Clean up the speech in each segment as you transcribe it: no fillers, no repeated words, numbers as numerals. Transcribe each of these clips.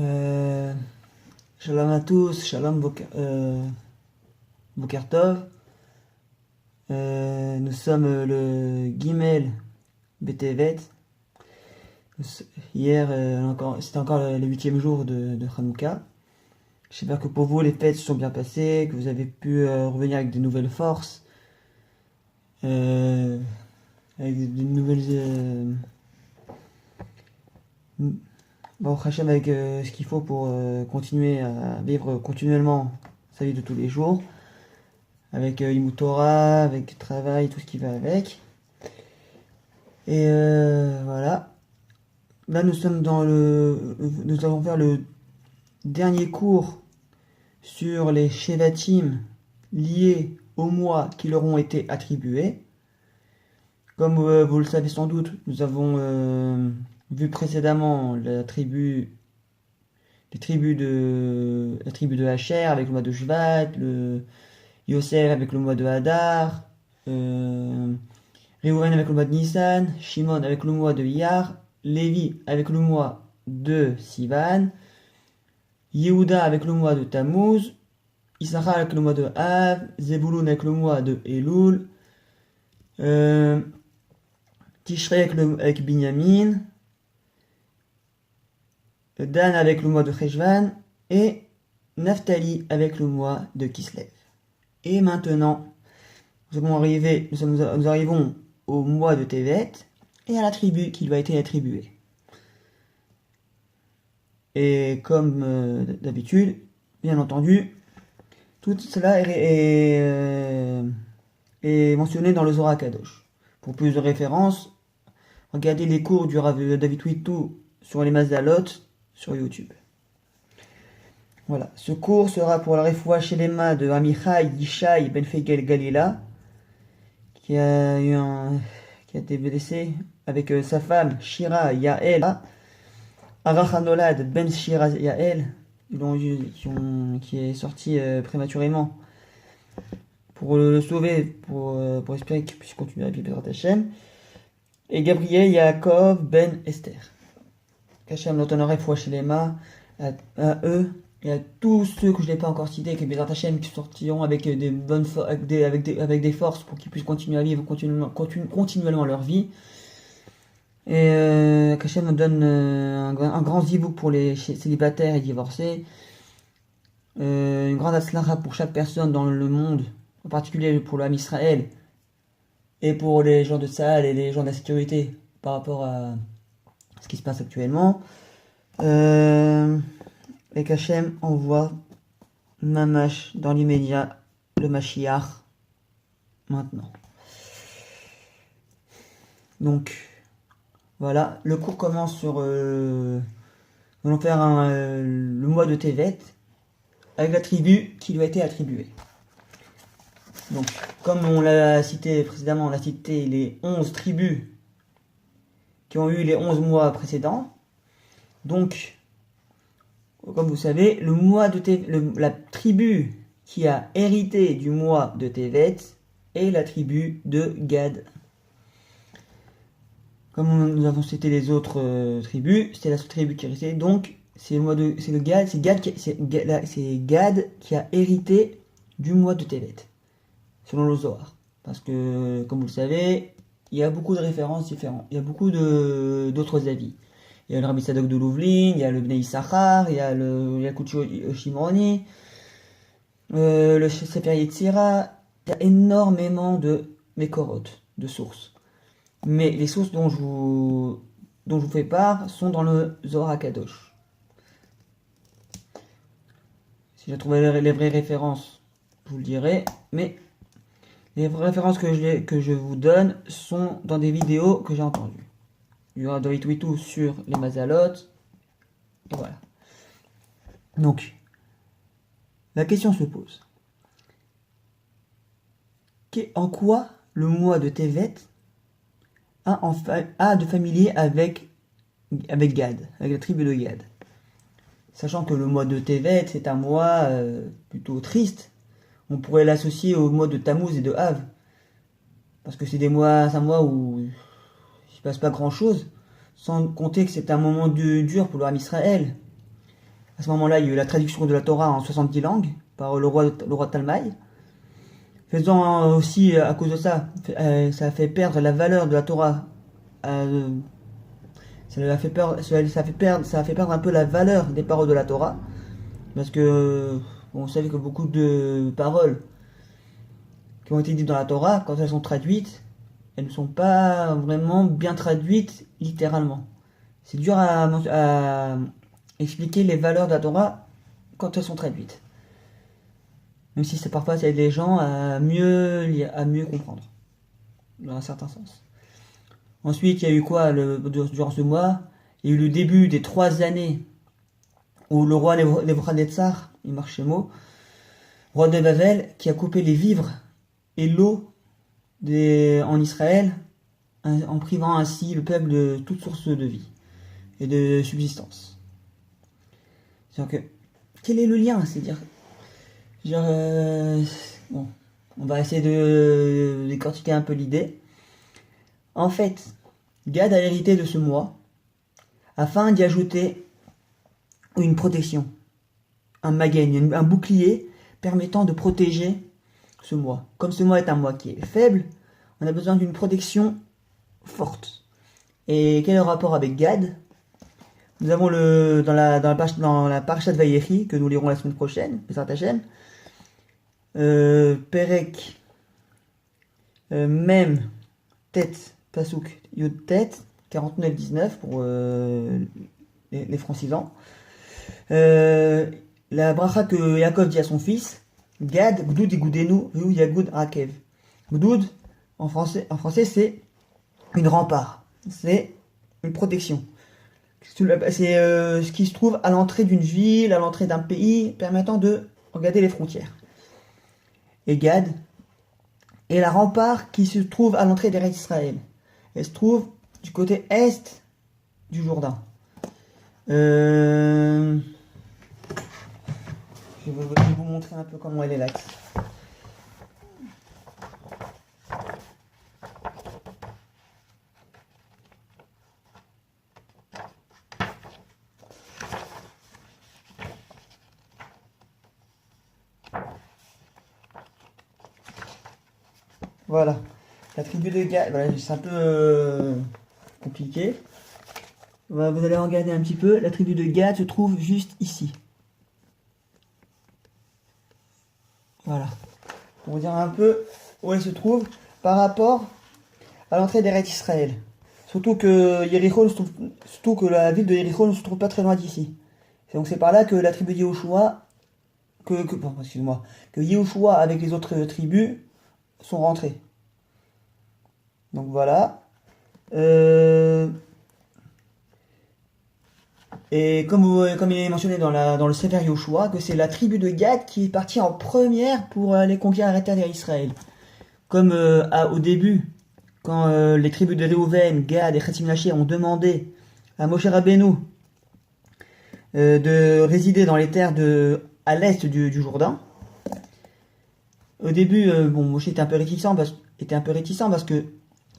Euh, Shalom à tous, Shalom Boker Tov. Nous sommes le Gimel Betevet. Hier, c'était encore le 8e jour de Hanouka. J'espère que pour vous, les fêtes se sont bien passées, que vous avez pu revenir avec de nouvelles forces, euh, avec de nouvelles... Baruch Hashem, avec ce qu'il faut pour continuer à vivre continuellement sa vie de tous les jours, avec Limut Torah, avec travail, tout ce qui va avec. Et voilà. Là, nous allons faire le dernier cours sur les Shevatim liés aux mois qui leur ont été attribués. Comme vous le savez sans doute, nous avons vu précédemment la tribu de Asher avec le mois de Shvat, le Yosef avec le mois de Hadar, Reuven avec le mois de Nissan, Shimon avec le mois de Iyar, Lévi avec le mois de Sivan, Yehuda avec le mois de Tammuz, Issachar avec le mois de Av, Zebulun avec le mois de Elul, Tishrei avec Binyamin, Dan avec le mois de Cheshvan et Naphtali avec le mois de Kislev. Et maintenant, nous arrivons au mois de Tevet et à la tribu qui lui a été attribuée. Et comme d'habitude, bien entendu, tout cela est mentionné dans le Zohar Kadosh. Pour plus de références, regardez les cours du Rav David Witou sur les Mazalot sur YouTube. Voilà, ce cours sera pour la Refoua Shelema de Amichai Yishai Ben Fegel Galila, qui a été blessé avec sa femme Shira Yael, Arachanolad Ben Shira Yael, qui est sorti prématurément pour le sauver, pour espérer qu'il puisse continuer à vivre Hashem, et Gabriel Yaakov Ben Esther. Qu'Hachem leur donnerait foi chez les mains à eux et à tous ceux que je n'ai pas encore cités, que Bézat Hachem qui sortiront avec des forces pour qu'ils puissent continuer à vivre continuellement leur vie. Et qu'Hachem me donne un grand zibouk pour les célibataires et divorcés, une grande aslacha pour chaque personne dans le monde, en particulier pour l'âme Israël et pour les gens de Tsahal et les gens de la sécurité par rapport à ce qui se passe actuellement. Et qu'Hachem envoie Mamash dans l'immédiat le Mashiach maintenant. Donc voilà, le cours commence sur nous allons faire le mois de Tevet avec la tribu qui lui a été attribuée. Donc comme on l'a cité précédemment, on a cité les 11 tribus qui ont eu les 11 mois précédents. Donc, comme vous savez, le mois de la tribu qui a hérité du mois de Tevet est la tribu de Gad. Comme nous avons cité les autres tribus, c'est la seule tribu qui est restée. Donc, c'est Gad qui a hérité du mois de Tevet, selon le Zohar. Parce que, comme vous le savez, il y a beaucoup de références différentes. Il y a beaucoup d'autres avis. Il y a le Rabbi Sadok de Louvlin, il y a le Bnei Issachar, il y a le Yakut Shimroni, le Sefer Yetzira. Il y a énormément de Mekorot, de sources. Mais les sources dont je vous fais part sont dans le Zohar HaKadosh. Si je trouvais les vraies références, je vous le dirai. Mais les vraies références que je vous donne sont dans des vidéos que j'ai entendues. Il y aura David Witou sur les Mazalot. Et voilà. Donc, la question se pose. En quoi le mois de Tevet a de familier avec Gad, avec la tribu de Gad? Sachant que le mois de Tevet, c'est un mois plutôt triste. On pourrait l'associer au mois de Tammuz et de Av. Parce que c'est un mois où il ne se passe pas grand chose. Sans compter que c'est un moment dur pour l'âme Israël. À ce moment-là, il y a eu la traduction de la Torah en 70 langues par le roi Talmaï, faisant aussi, à cause de ça, ça a fait perdre la valeur de la Torah. euh, ça a fait perdre un peu la valeur des paroles de la Torah, parce que on savait que beaucoup de paroles qui ont été dites dans la Torah, quand elles sont traduites, elles ne sont pas vraiment bien traduites littéralement. C'est dur à expliquer les valeurs de la Torah quand elles sont traduites. Même si c'est parfois ça aide les gens à mieux lire, à mieux comprendre, dans un certain sens. Ensuite, il y a eu quoi durant ce mois? Il y a eu le début des 3 années où le roi Nebuchadnezzar, il marche chez mots, roi de Babel, qui a coupé les vivres et l'eau en Israël, en privant ainsi le peuple de toute source de vie et de subsistance. C'est-à-dire que, quel est le lien? Bon, on va essayer de décortiquer un peu l'idée. En fait, Gad a hérité de ce mois afin d'y ajouter une protection, un magen, un bouclier permettant de protéger ce mois. Comme ce mois est un mois qui est faible, on a besoin d'une protection forte. Et quel est le rapport avec Gad? Nous avons dans la parasha de Vayechi, que nous lirons la semaine prochaine, Bezrat Hashem, Perek, Mem, Tet, Pasuk, Yod Tet, 49-19 pour les francisans. La bracha que Yaakov dit à son fils, Gad, Gdoud Igoudenu, Vu Yagud Rakev. Gdoud, en français c'est une rempart, c'est une protection. C'est ce qui se trouve à l'entrée d'une ville, à l'entrée d'un pays, permettant de regarder les frontières. Et Gad est la rempart qui se trouve à l'entrée d'Eretz Israël. Elle se trouve du côté est du Jourdain. Je vais vous montrer un peu comment elle est là. Voilà, la tribu de Gad, voilà, c'est un peu compliqué. Vous allez regarder un petit peu, la tribu de Gad se trouve juste ici. Voilà, pour vous dire un peu où elle se trouve par rapport à l'entrée d'Eretz Israël. Surtout que la ville de Yericho ne se trouve pas très loin d'ici. Donc c'est par là que la tribu de Yehoshua, que Yehoshua avec les autres tribus sont rentrés. Donc voilà. Et comme il est mentionné dans le Sefer Yoshua, que c'est la tribu de Gad qui est partie en première pour aller conquérir la terre d'Israël. Comme au début, quand les tribus de Réhouven, Gad et Chetz Manassé ont demandé à Moshe Rabbeinu de résider dans les terres à l'est du Jourdain. Au début, Moshe était un peu réticent parce que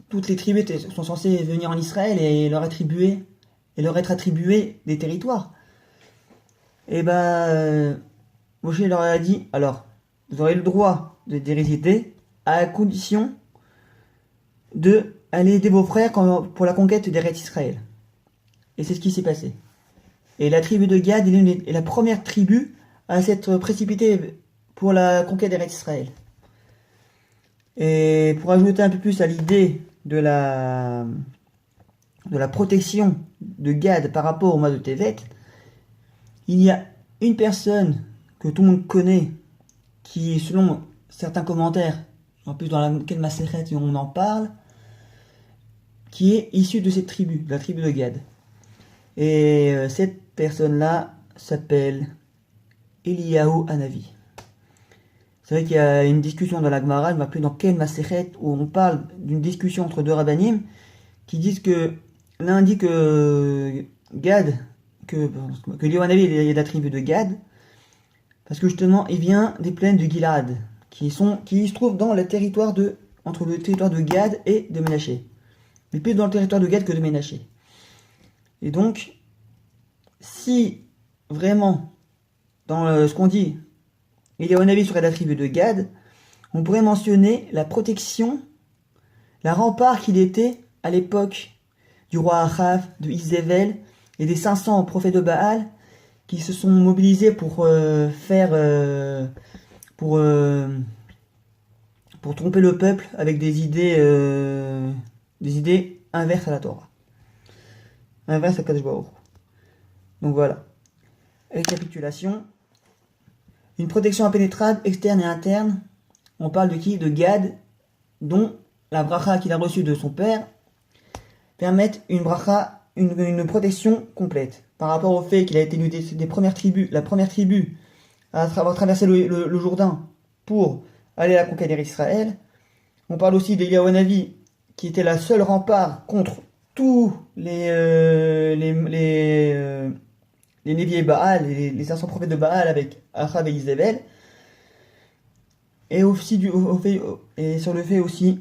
toutes les tribus sont censées venir en Israël et leur être attribué des territoires. Et Moshe leur a dit, alors, vous aurez le droit de résider à condition de aller aider vos frères pour la conquête d'Eretz Israël. Et c'est ce qui s'est passé. Et la tribu de Gad est la première tribu à s'être précipitée pour la conquête d'Eretz Israël. Et pour ajouter un peu plus à l'idée de la protection de Gad par rapport au mois de Tevet, il y a une personne que tout le monde connaît, qui, selon certains commentaires, en plus dans laquelle Masechet on en parle, qui est issue de cette tribu, de la tribu de Gad. Et cette personne-là s'appelle Eliyahu Hanavi. C'est vrai qu'il y a une discussion dans la Gemara, je ne me rappelle plus dans quelle Masechet, où on parle d'une discussion entre deux rabbanim, qui disent que l'un dit que Gad, que Eliyahu Hanavi est de la tribu de Gad, parce que justement il vient des plaines de Gilad, qui se trouvent dans le territoire entre le territoire de Gad et de Ménaché. Mais plus dans le territoire de Gad que de Ménaché. Et donc, si vraiment dans ce qu'on dit, il y a un avis sur la tribu de Gad, on pourrait mentionner la protection, la rempart qu'il était à l'époque du roi Achav, de Izével et des 500 prophètes de Baal qui se sont mobilisés pour pour tromper le peuple avec des idées inverses à la Torah, inverses à Kadosh Baruch. Donc voilà. Récapitulation. Une protection impénétrable, externe et interne. On parle de qui? De Gad, dont la bracha qu'il a reçue de son père permettent une bracha, une protection complète. Par rapport au fait qu'il a été l'une des premières tribus, la première tribu à avoir traversé le Jourdain pour aller à la conquête d'Israël. On parle aussi d'Eliyahu Hanavi, qui était la seule rempart contre tous les Néviés Baal, les 500 prophètes de Baal avec Achav et Izével. Et aussi et sur le fait aussi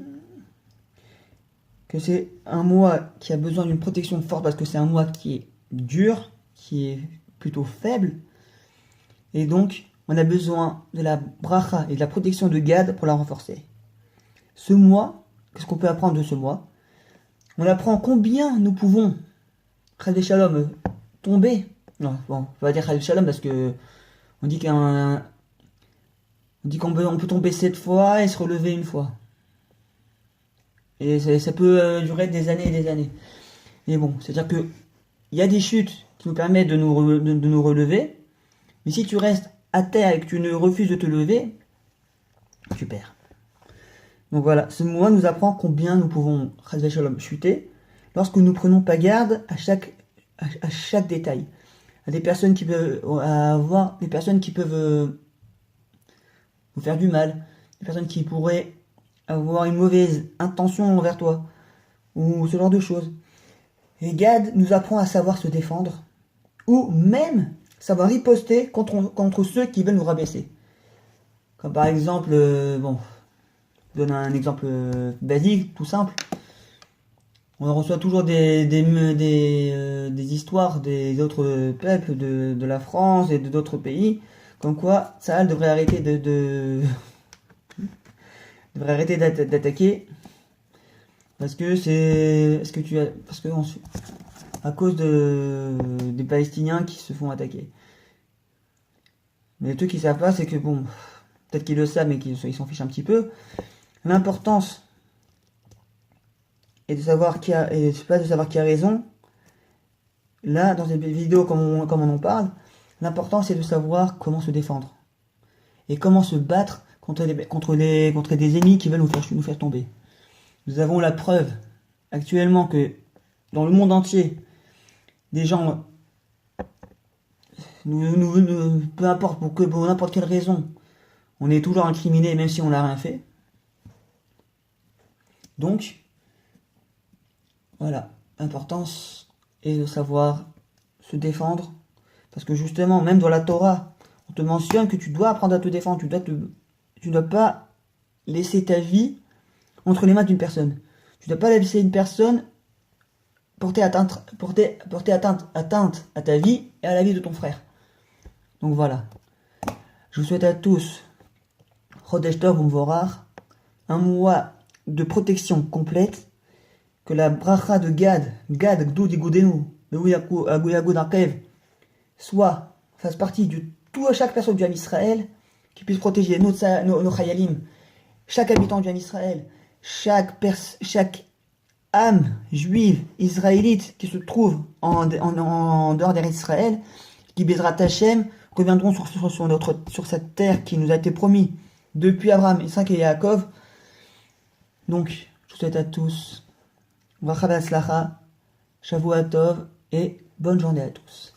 que c'est un mois qui a besoin d'une protection forte parce que c'est un mois qui est dur, qui est plutôt faible. Et donc, on a besoin de la bracha et de la protection de Gad pour la renforcer. Ce mois, qu'est-ce qu'on peut apprendre de ce mois? On apprend combien nous pouvons, Chas Shalom, tomber. Non, bon, on va dire Chas Shalom parce que on dit qu'on peut tomber 7 fois et se relever une fois. Et ça peut durer des années et des années. Mais bon, c'est-à-dire que il y a des chutes qui nous permettent de nous relever. Mais si tu restes à terre et que tu ne refuses de te lever, tu perds. Donc voilà, ce mois nous apprend combien nous pouvons, Chas Shalom, chuter lorsque nous prenons pas garde à chaque détail. À des personnes qui peuvent vous faire du mal, des personnes qui pourraient avoir une mauvaise intention envers toi, ou ce genre de choses. Et Gad nous apprend à savoir se défendre, ou même savoir riposter contre ceux qui veulent nous rabaisser. Comme par exemple, je donne un exemple basique, tout simple. On reçoit toujours des histoires des autres peuples de la France et d'autres pays, comme quoi Tsahal devrait arrêter devrait arrêter d'attaquer parce que à cause des Palestiniens qui se font attaquer. Mais les trucs qu'ils savent pas, c'est que bon, peut-être qu'ils le savent, mais qu'ils s'en fichent un petit peu. L'importance est de savoir c'est pas de savoir qui a raison. Là, dans cette vidéo, comme on en parle, l'important c'est de savoir comment se défendre et comment se battre contre des ennemis qui veulent nous faire tomber. Nous avons la preuve actuellement que dans le monde entier, des gens, peu importe pour n'importe quelle raison, on est toujours incriminé même si on n'a rien fait. Donc, voilà, l'importance est de savoir se défendre, parce que justement, même dans la Torah, on te mentionne que tu dois apprendre à te défendre, tu ne dois pas laisser ta vie entre les mains d'une personne. Tu ne dois pas laisser une personne porter atteinte à ta vie et à la vie de ton frère. Donc voilà. Je vous souhaite à tous Chodesh Tov U'Mvorach, un mois de protection complète, que la bracha de Gad Gdoud Igoudenu, Aguyagud Arkev, fasse partie de chaque personne du Ham Israël, qui puisse protéger nos Chayalim, chaque habitant du Ham Israël, chaque âme juive, israélite qui se trouve en dehors d'Israël, qui Bezrat Hashem reviendront sur cette terre qui nous a été promise depuis Abraham, Isaac et Yaakov. Donc, je vous souhaite à tous Bracha V'Hatzlacha, Shavua Tov et bonne journée à tous.